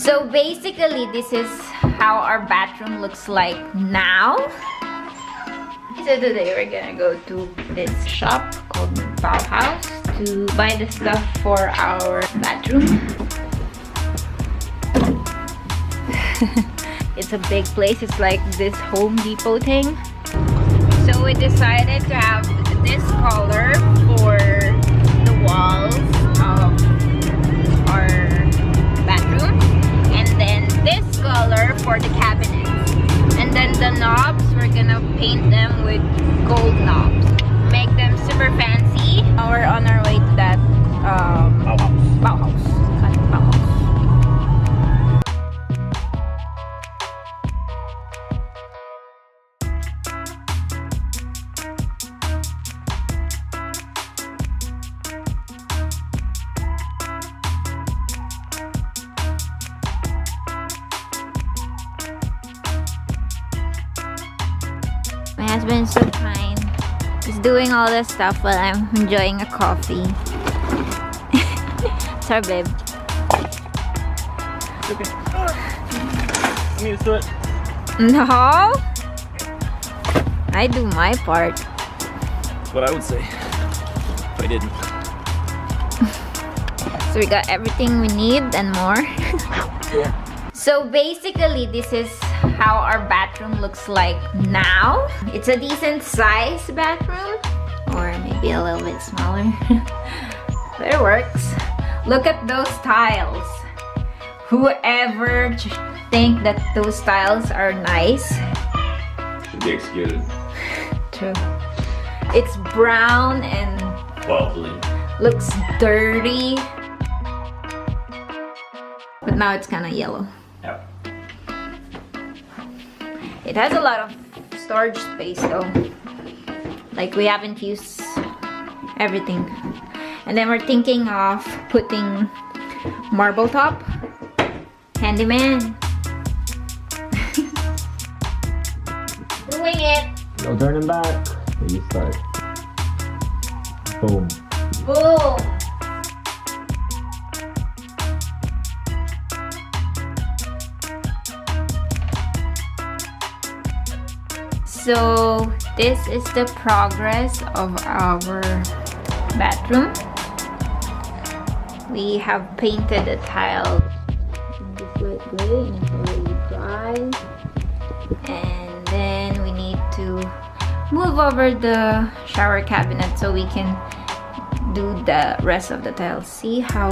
So basically, this is how our bathroom looks like now. So today we're gonna go to this shop called Bauhaus to buy the stuff for our bathroom. It's a big place. It's like this Home Depot thing. So we decided to have this color for the walls of our bathroom, and then this color for the cabinets, and then the knobs we're gonna paint them with gold knobs, make them super fancy. Now we're on our way to that Bauhaus. My husband is so kind. He's doing all this stuff while I'm enjoying a coffee. Sorry, babe. Okay. I'm used to it. No! I do my part. That's what I would say if I didn't. So we got everything we need and more. Yeah. So basically, this is how our bathroom looks like now. It's a decent size bathroom, or maybe a little bit smaller. But it works. Look at those tiles. Whoever think that those tiles are nice should be executed. True. It's brown and Lovely. looks dirty, but now it's kind of yellow. Yep. It has a lot of storage space though. Like, we haven't used everything. And then we're thinking of putting marble top. Handyman. Doing it. No turning back. You start. Boom. Boom. So this is the progress of our bathroom. We have painted the tile in this light gray and it's already dry. And then we need to move over the shower cabinet so we can do the rest of the tiles. See how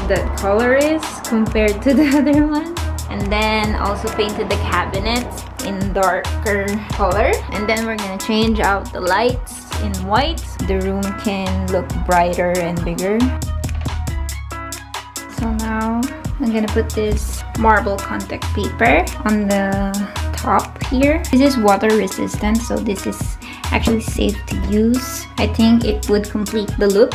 the color is compared to the other one? And then also painted the cabinets in darker color. And then we're gonna change out the lights in white. The room can look brighter and bigger. So now I'm gonna put this marble contact paper on the top here. This is water resistant, so this is actually safe to use. I think it would complete the look.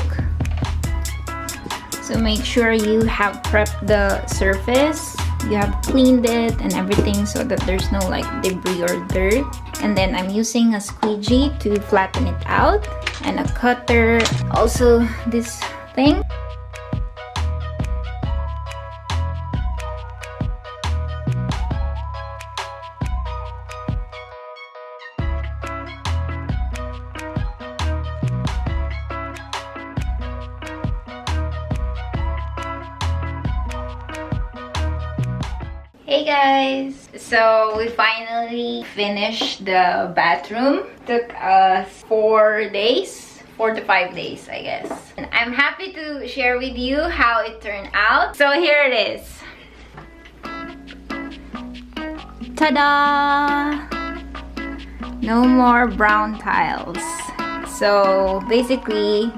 So make sure you have prepped the surface. You have cleaned it and everything so that there's no like debris or dirt. And then I'm using a squeegee to flatten it out, and a cutter, also this thing. Hey guys! So we finally finished the bathroom. Took us 4 days, 4 to 5 days I guess. And I'm happy to share with you how it turned out. So here it is. Ta-da! No more brown tiles. So basically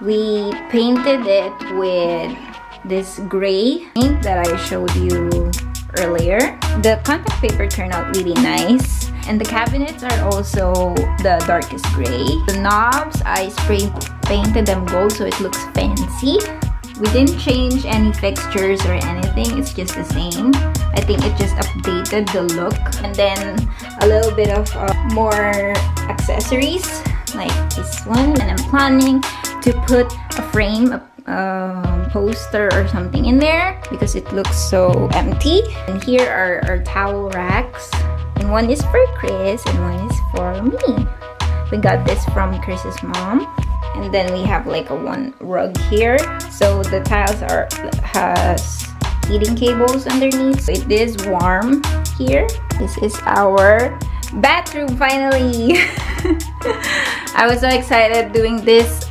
we painted it with this gray paint that I showed you earlier. The contact paper turned out really nice, and the cabinets are also the darkest gray. The knobs, I spray painted them gold so it looks fancy. We didn't change any fixtures or anything, it's just the same. I think it just updated the look. And then a little bit of more accessories like this one, and I'm planning to put a frame, a poster or something in there because it looks so empty. And here are our towel racks, and one is for Chris and one is for me. We got this from Chris's mom. And then we have like a one rug here, so the tiles has heating cables underneath, so it is warm here. This is our bathroom finally. I was so excited doing this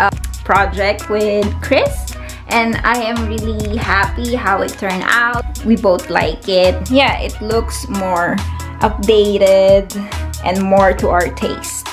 project with Chris, and I am really happy how it turned out. We both like it. Yeah, it looks more updated and more to our taste.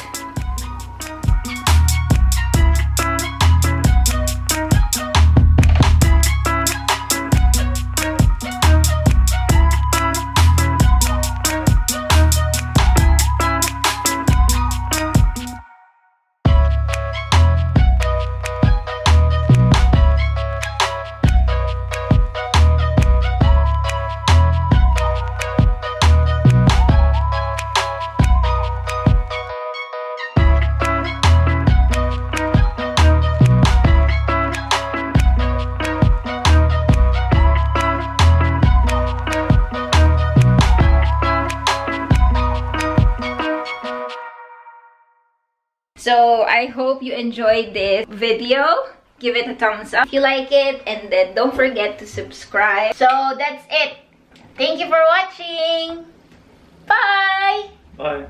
So I hope you enjoyed this video. Give it a thumbs up if you like it, and then don't forget to subscribe. So that's it. Thank you for watching. Bye. Bye.